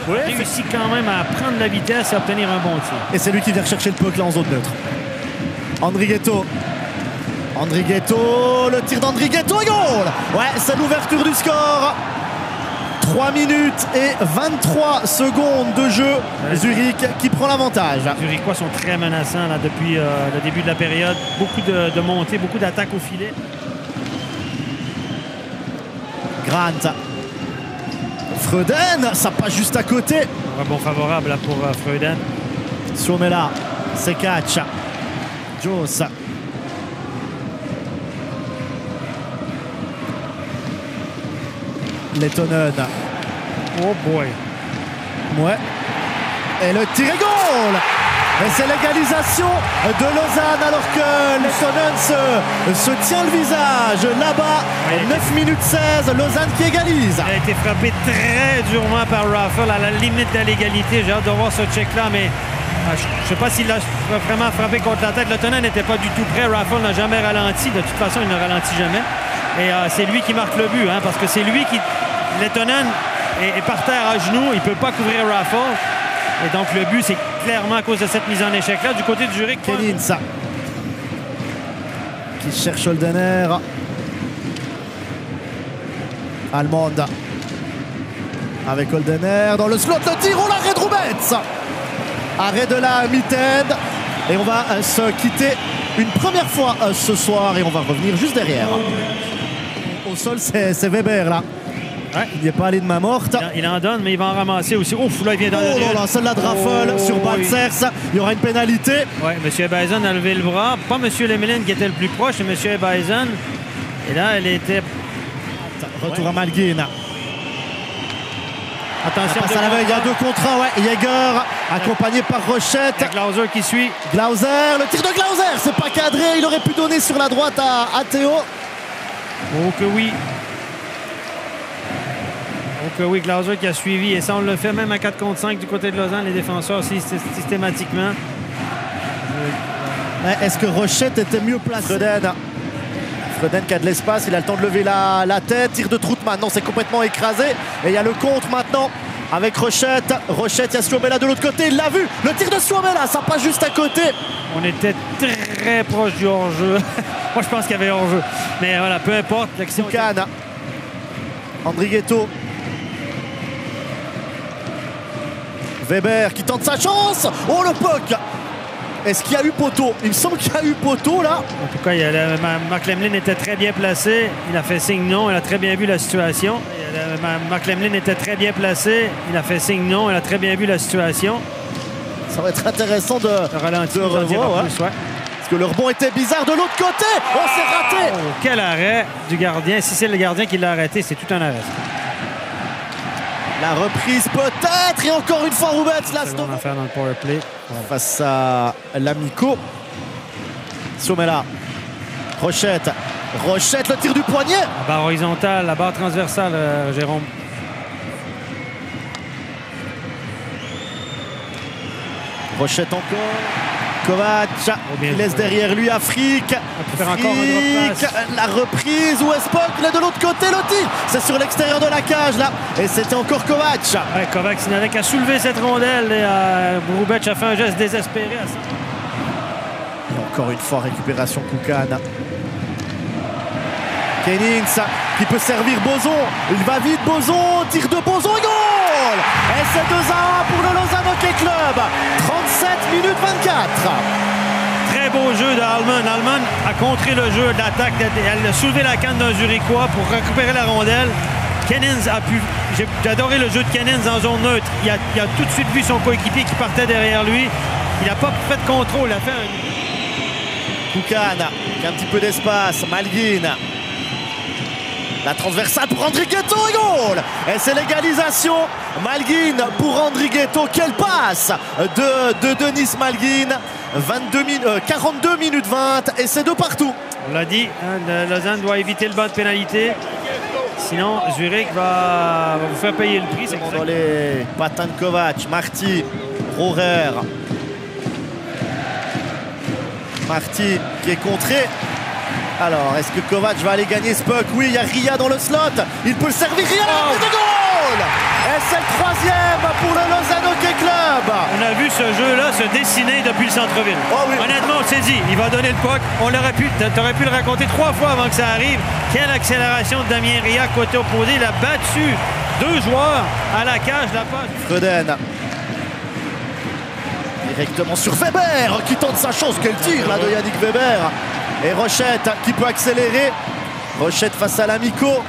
Oui, a réussi quand même à prendre la vitesse et à obtenir un bon tir. Et c'est lui qui vient chercher le puck là en zone neutre. Andrighetto. Andrighetto, le tir d'Andrighetto et goal. Ouais, c'est l'ouverture du score. 3 minutes et 23 secondes de jeu. Zurich qui prend l'avantage. Les Zurichois sont très menaçants là, depuis le début de la période. Beaucoup de montées, beaucoup d'attaques au filet. Grant. Freuden, ça passe juste à côté. Un rebond favorable là, pour Freuden. Suomela, c'est catch. Jones. Lettonen. Oh boy. Ouais. Et le tir est goal. Et c'est l'égalisation de Lausanne alors que Lettonen se tient le visage là-bas. 9 minutes 16, Lausanne qui égalise. Il a été frappé très durement par Raffle à la limite de l'égalité. J'ai hâte de voir ce check-là, mais je ne sais pas s'il l'a vraiment frappé contre la tête. Lettonen n'était pas du tout prêt. Raffle n'a jamais ralenti. De toute façon, il ne ralentit jamais. Et c'est lui qui marque le but, hein, parce que c'est lui qui... Lettonen est par terre à genoux. Il ne peut pas couvrir Raffle. Et donc, le but, c'est clairement à cause de cette mise en échec-là. Du côté du Zurich... Kenins qui cherche Holdener. Allemande avec Holdener dans le slot. Le tir, on l'arrêt de Roubets. Arrêt de la mitaine. Et on va se quitter une première fois ce soir. Et on va revenir juste derrière. Au sol, c'est Weber là. Ouais. Il n'y est pas allé de main morte. Il en donne, mais il va en ramasser aussi. Ouf, là, il vient dans Oh là, celle-là de Raffle sur Baltzers. Il y aura une pénalité. Oui, M. Ebeisen a levé le bras. Pas M. Lemelin qui était le plus proche, mais M. Ebeisen. Et là, elle était... Retour à Malguin. Attention. Il y a 2 contre 1. Ouais. Jäger accompagné par Rochette. Glauser qui suit. Glauser, le tir de Glauser. C'est pas cadré. Il aurait pu donner sur la droite à Théo. Oh que oui. Oh que oui, Glauser qui a suivi. Et ça, on le fait même à 4 contre 5 du côté de Lausanne, les défenseurs systématiquement. Est-ce que Rochette était mieux placé? Freuden qui a de l'espace, il a le temps de lever la tête. Tir de Troutman, non, c'est complètement écrasé. Et il y a le contre maintenant avec Rochette. Rochette, il y a Suomela de l'autre côté, il l'a vu. Le tir de Suomela, ça passe juste à côté. On était très proche du hors-jeu. Moi, je pense qu'il y avait hors-jeu. Mais voilà, peu importe. L'action. Koukan. Andrighetto. Weber qui tente sa chance. Oh, le puck. Est-ce qu'il y a eu poteau? Il me semble qu'il y a eu poteau là. En tout cas, Mark Lemlin était très bien placé. Il a fait signe non. Il a très bien vu la situation. Mark Lemlin était très bien placé. Il a fait signe non. Il a très bien vu la situation. Ça va être intéressant de revoir. Ouais. Parce que le rebond était bizarre de l'autre côté. Oh, c'est raté. Oh, quel arrêt du gardien. Si c'est le gardien qui l'a arrêté, c'est tout un arrêt. La reprise peut-être. Et encore une fois, Roubets. On va faire dans le power play. Face à l'Amico. Suomela. Rochette. Rochette, le tir du poignet. La barre horizontale, la barre transversale, Jérôme. Rochette encore. Kovac qui laisse derrière lui Afrique. La reprise. Où est Spock? Là de l'autre côté, le tir. C'est sur l'extérieur de la cage là. Et c'était encore Kovac. Ouais, Kovac n'avait qu'à soulever cette rondelle. Et Roubets a fait un geste désespéré à ça. Et encore une fois, récupération Koukan. Kenins qui peut servir Boson. Il va vite, Boson. Tir de Boson et goal. Et c'est 2-1 pour le Lausanne Hockey Club. 37 minutes 24. Très beau jeu d'Allman. Allman a contré le jeu de l'attaque. Elle a soulevé la canne d'un Zurichois pour récupérer la rondelle. Kenins a pu... J'ai adoré le jeu de Kenins en zone neutre. Il a tout de suite vu son coéquipier qui partait derrière lui. Il n'a pas fait de contrôle. Il a fait un... Koukan qui a un petit peu d'espace. Malguin. La transversale pour Andrighetto et goal. Et c'est l'égalisation. Malguin pour Andrighetto. Quelle passe de Denis Malguin. 42 minutes 20 et c'est 2 partout. On l'a dit, hein, Lausanne doit éviter le banc de pénalité. Sinon, Zurich va vous faire payer le prix. Dans les patins de Kovac, Marty, Rohrer. Marty qui est contré. Alors, est-ce que Kovac va aller gagner ce puck? Oui, il y a Ria dans le slot. Il peut servir Ria à la prise de goal. Et c'est le 3e pour le jeu-là se dessiner depuis le centre-ville. Oh oui. Honnêtement, on s'est dit, il va donner le puck. On l'aurait pu, t'aurais pu le raconter 3 fois avant que ça arrive. Quelle accélération de Damien Ria, côté opposé. Il a battu 2 joueurs à la cage, la passe. Freuden. Directement sur Weber qui tente sa chance. Quel tir là de Yannick Weber. Et Rochette qui peut accélérer. Rochette face à l'Amico.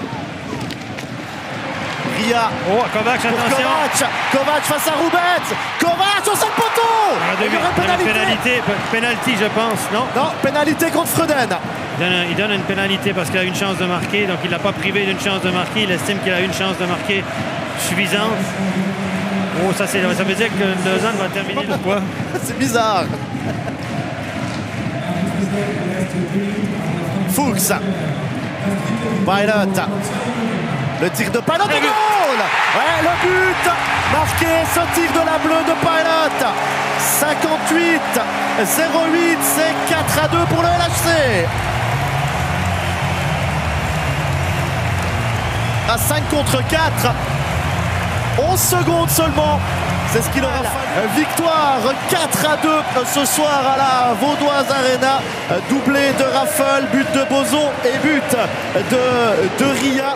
Ria. Oh, Kovac, attention. Kovac face à Roubets. Kovac au centre poteau. Il y aurait pénalité, je pense, non? Non, pénalité contre Freuden. Il donne une pénalité parce qu'il a une chance de marquer. Donc, il ne l'a pas privé d'une chance de marquer. Il estime qu'il a une chance de marquer suffisante. Oh, ça veut dire que Lausanne va terminer le poids. C'est bizarre. Fuchs. Pilot. Le tir de Pilot et goal. Ouais, le but marqué, ce tir de la bleue de Pilot. 58-08, c'est 4-2 pour le LHC. À 5 contre 4. 11 secondes seulement. C'est ce qu'il aura fallu. Victoire 4-2 ce soir à la Vaudoise Arena. Doublé de Raffel, but de Boson et but de Ria.